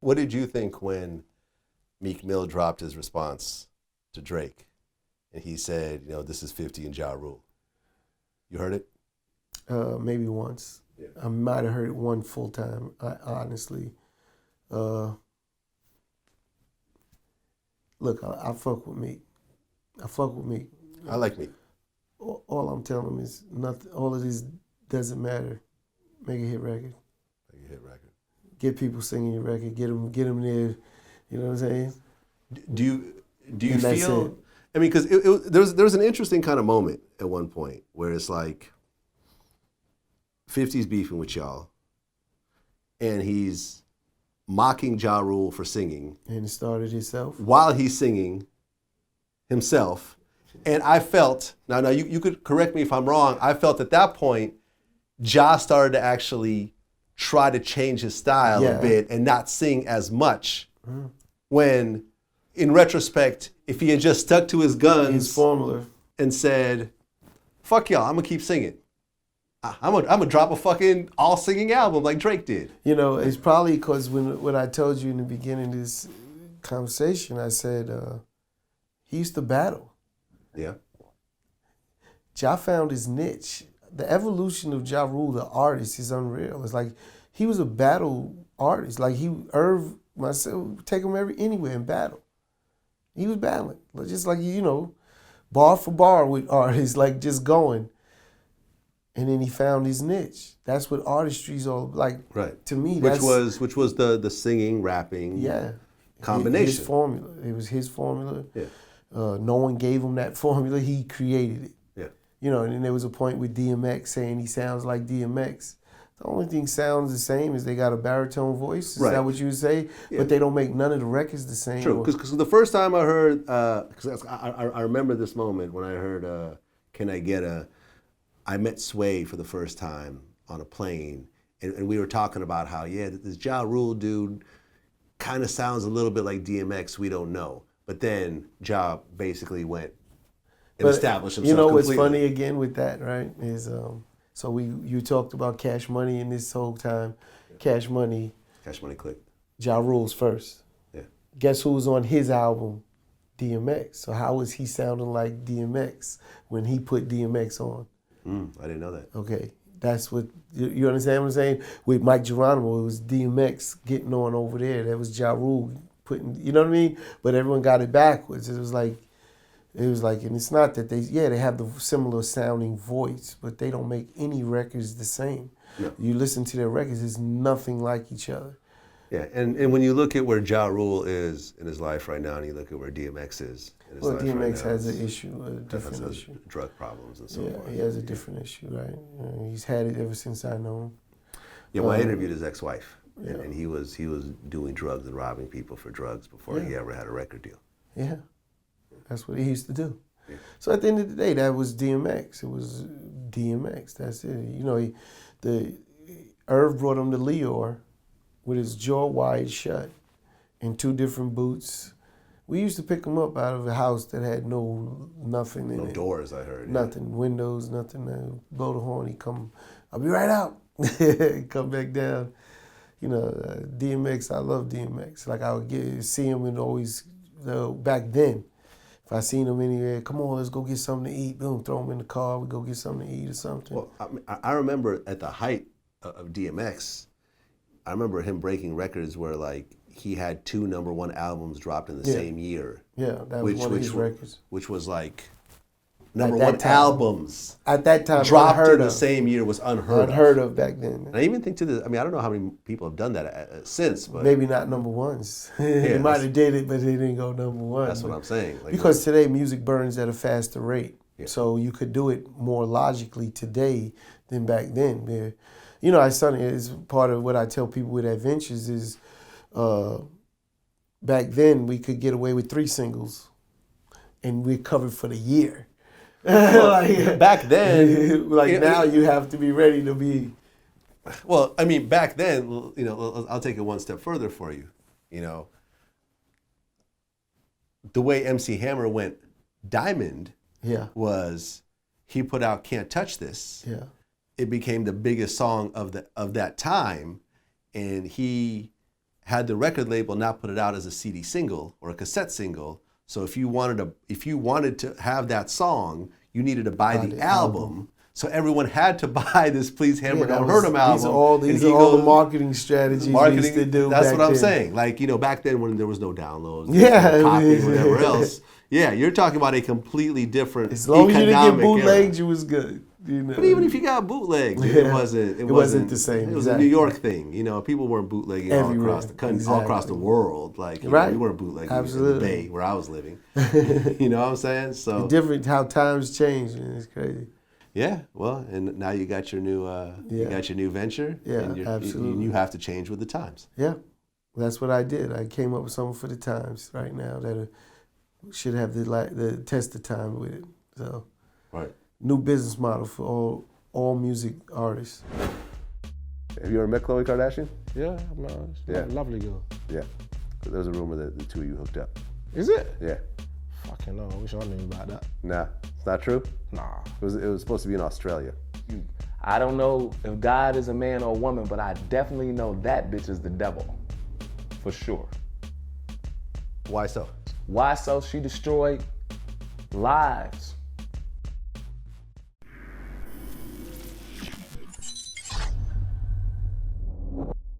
What did you think when Meek Mill dropped his response to Drake? And he said, this is 50 and Ja Rule. You heard it? Maybe once. Yeah. I might have heard it one full time, honestly. Look, I fuck with Meek. I like Meek. All I'm telling him is nothing. All of this doesn't matter. Make a hit record. Get people singing your record. Get them there. You know what I'm saying? Do you feel? I mean, because there was an interesting kind of moment at one point where it's like 50's beefing with y'all, and he's mocking Ja Rule for singing. And he started himself. While he's singing himself. And I felt, now you could correct me if I'm wrong, I felt at that point, Ja started to actually try to change his style a bit and not sing as much. When, in retrospect, if he had just stuck to his guns his formula and said, fuck y'all, I'm going to keep singing. I'm gonna drop a fucking all singing album like Drake did. It's probably because when I told you in the beginning of this conversation, I said he used to battle. Yeah. Ja found his niche. The evolution of Ja Rule, the artist, is unreal. It's like he was a battle artist. Like Irv, myself, take him anywhere in battle. He was battling, just like bar for bar with artists, like just going. And then he found his niche. That's what artistry's all like. Right. To me, which was the singing, rapping combination. His formula. It was his formula. Yeah. No one gave him that formula. He created it. Yeah. And then there was a point with DMX saying he sounds like DMX. The only thing sounds the same is they got a baritone voice. Is that what you would say? Yeah. But they don't make none of the records the same. True. Because the first time I heard, because I remember this moment when I heard Can I Get a... I met Sway for the first time on a plane, and we were talking about how, this Ja Rule dude kind of sounds a little bit like DMX, we don't know. But then Ja basically went and established himself completely. What's funny again with that, right, is you talked about Cash Money in this whole time. Cash Money clicked. Ja Rule's first. Yeah. Guess who was on his album? DMX. So how was he sounding like DMX when he put DMX on? I didn't know that. Okay, that's what, you understand what I'm saying? With Mike Geronimo, it was DMX getting on over there. That was Ja Rule putting, you know what I mean? But everyone got it backwards. It was like, and it's not that they have the similar sounding voice, but they don't make any records the same. No. You listen to their records, it's nothing like each other. Yeah, and when you look at where Ja Rule is in his life right now, and you look at where DMX is in his life DMX right now, has an issue, a different issue. Drug problems and so forth. Yeah, he has a different issue, right? He's had it ever since I know him. Yeah, well, I interviewed his ex-wife, and he was doing drugs and robbing people for drugs before he ever had a record deal. Yeah, that's what he used to do. Yeah. So at the end of the day, that was DMX. It was DMX. That's it. The Irv brought him to Leor with his jaw wide shut in 2 different boots. We used to pick him up out of a house that had nothing in it. No doors, I heard. Nothing, windows, nothing. Blow the horn, he come, I'll be right out. Come back down. DMX, I love DMX. Like I would see him and always, back then, if I seen him anywhere, come on, let's go get something to eat. Boom, throw him in the car, we go get something to eat or something. Well, I remember at the height of DMX, I remember him breaking records where like he had 2 #1 albums dropped in the same year. Yeah, that was one of his records. Which was like #1 albums. At that time, dropped in the same year was unheard of. Unheard of back then. And I even think I don't know how many people have done that since, but maybe not #1s. They might have did it, but they didn't go #1. That's what I'm saying. Like, because today music burns at a faster rate, so you could do it more logically today than back then. It's part of what I tell people with Adventures is, back then we could get away with 3 singles, and we're covered for the year. Back then, now you have to be ready to be. Well, I mean, back then, I'll take it one step further for you. The way MC Hammer went diamond, was he put out "Can't Touch This." Yeah. It became the biggest song of that time, and he had the record label not put it out as a CD single or a cassette single, so if you wanted to have that song, you needed to buy the album. So everyone had to buy this Please Hammer Don't Hurt 'Em album. These are all the marketing strategies we used to do. That's back what I'm then. saying. Like, you know, back then when there was no downloads, Yeah, no copy, whatever else. Yeah, you're talking about a completely different As long as you didn't get bootlegged, era. you was good. You know? But even if you got bootlegged, it wasn't the same. It was exactly. a New York thing. You know, people weren't bootlegging all Everywhere. across the country, Exactly. all across the world. Like, you Right. know, we weren't bootlegging Absolutely. in the Bay where I was living. You know what I'm saying? So Different how times change, and it's crazy. yeah, well, and now you got your new venture. Yeah, and absolutely. You have to change with the times. Yeah, that's what I did. I came up with something for the times right now that should have the test of time with it. So, Right. new business model for all music artists. Have you ever met Khloe Kardashian? Yeah, no, it's Yeah. a lovely girl. Yeah. There was a rumor that the two of you hooked up. Is it? Yeah. Fucking no, I wish I knew about that. Nah, it's not true. Nah. It was supposed to be in Australia. I don't know if God is a man or a woman, but I definitely know that bitch is the devil. For sure. Why so? Why so? She destroyed lives.